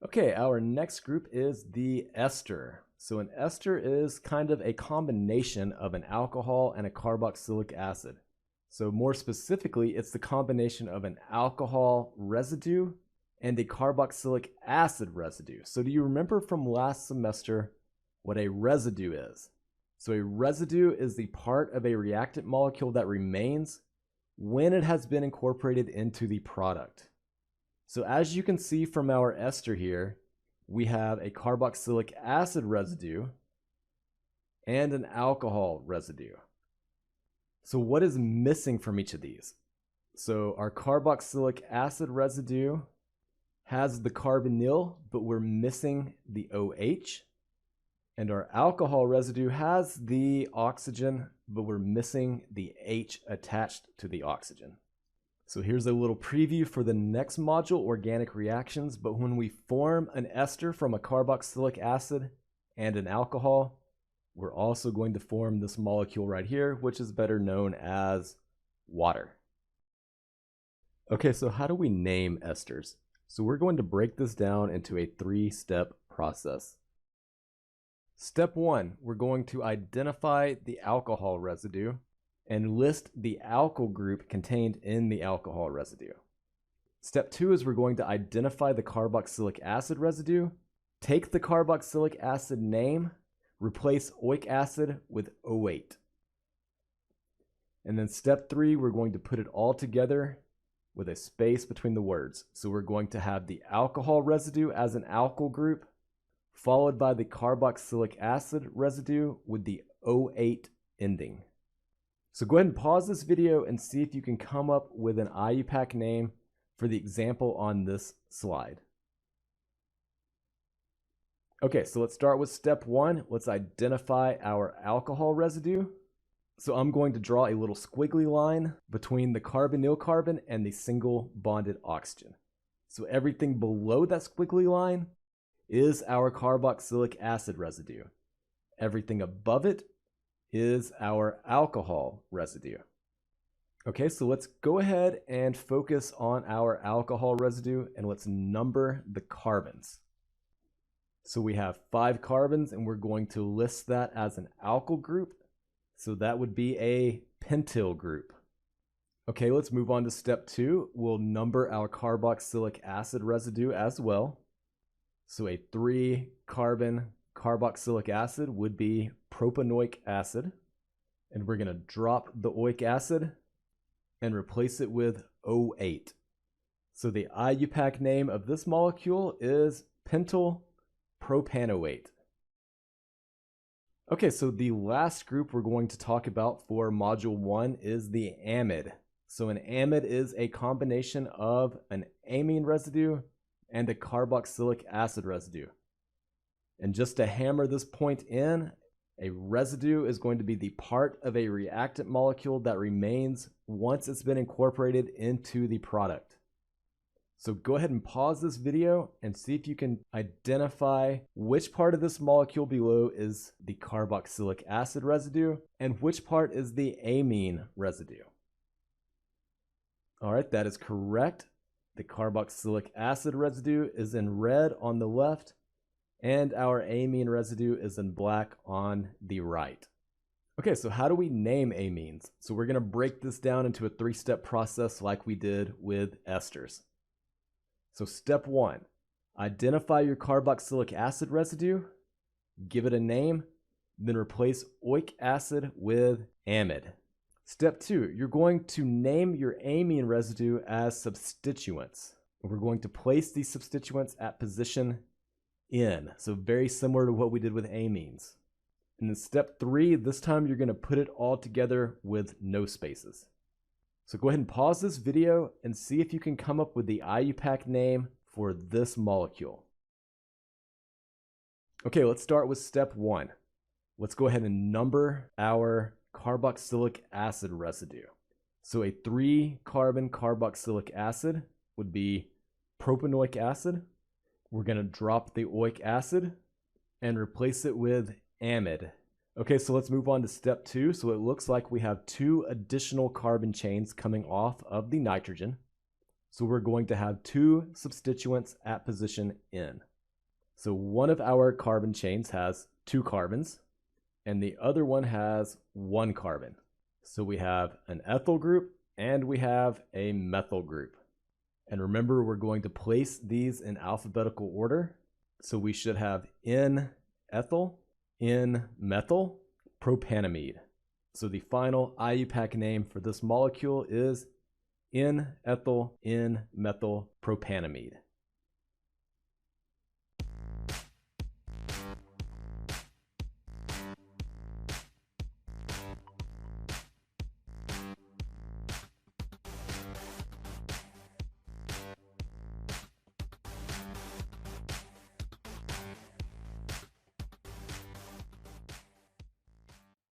Okay, our next group is the ester. So an ester is kind of a combination of an alcohol and a carboxylic acid. So more specifically, it's the combination of an alcohol residue and a carboxylic acid residue. So do you remember from last semester what a residue is? So a residue is the part of a reactant molecule that remains when it has been incorporated into the product. So as you can see from our ester here, we have a carboxylic acid residue and an alcohol residue. So what is missing from each of these? So our carboxylic acid residue has the carbonyl, but we're missing the OH. And our alcohol residue has the oxygen, but we're missing the H attached to the oxygen. So here's a little preview for the next module, organic reactions. But when we form an ester from a carboxylic acid and an alcohol, we're also going to form this molecule right here, which is better known as water. Okay, so how do we name esters? So we're going to break this down into a 3-step process. Step 1, we're going to identify the alcohol residue and list the alkyl group contained in the alcohol residue. Step 2 is we're going to identify the carboxylic acid residue, take the carboxylic acid name, replace oic acid with O8. And then step 3, we're going to put it all together with a space between the words. So we're going to have the alcohol residue as an alkyl group, followed by the carboxylic acid residue with the O8 ending. So go ahead and pause this video and see if you can come up with an IUPAC name for the example on this slide. Okay, so let's start with step 1. Let's identify our alcohol residue. So I'm going to draw a little squiggly line between the carbonyl carbon and the single bonded oxygen. So everything below that squiggly line is our carboxylic acid residue. Everything above it is our alcohol residue. Okay, so let's go ahead and focus on our alcohol residue and let's number the carbons. So we have 5 carbons and we're going to list that as an alkyl group. So that would be a pentyl group. Okay, let's move on to step 2. We'll number our carboxylic acid residue as well. So a 3-carbon carboxylic acid would be propanoic acid. And we're going to drop the oic acid and replace it with O8. So the IUPAC name of this molecule is pentyl propanoate. Okay, so the last group we're going to talk about for module 1 is the amide. So an amide is a combination of an amine residue and a carboxylic acid residue. And just to hammer this point in, a residue is going to be the part of a reactant molecule that remains once it's been incorporated into the product. So go ahead and pause this video and see if you can identify which part of this molecule below is the carboxylic acid residue and which part is the amine residue. All right, that is correct. The carboxylic acid residue is in red on the left, and our amine residue is in black on the right. Okay, so how do we name amines? So we're going to break this down into a 3-step process like we did with esters. So step 1, identify your carboxylic acid residue, give it a name, then replace oic acid with amide. Step 2, you're going to name your amine residue as substituents. We're going to place these substituents at position N. So very similar to what we did with amines. And then step 3, this time you're going to put it all together with no spaces. So go ahead and pause this video and see if you can come up with the IUPAC name for this molecule. Okay, let's start with step 1. Let's go ahead and number our carboxylic acid residue. So a 3-carbon carboxylic acid would be propanoic acid. We're going to drop the oic acid and replace it with amide. Okay, so let's move on to step 2. So it looks like we have 2 additional carbon chains coming off of the nitrogen. So we're going to have 2 substituents at position N. So one of our carbon chains has 2 carbons, and the other one has 1 carbon. So we have an ethyl group and we have a methyl group. And remember, we're going to place these in alphabetical order. So we should have N-ethyl, N-methyl, propanamide. So the final IUPAC name for this molecule is N-ethyl, N-methyl, propanamide.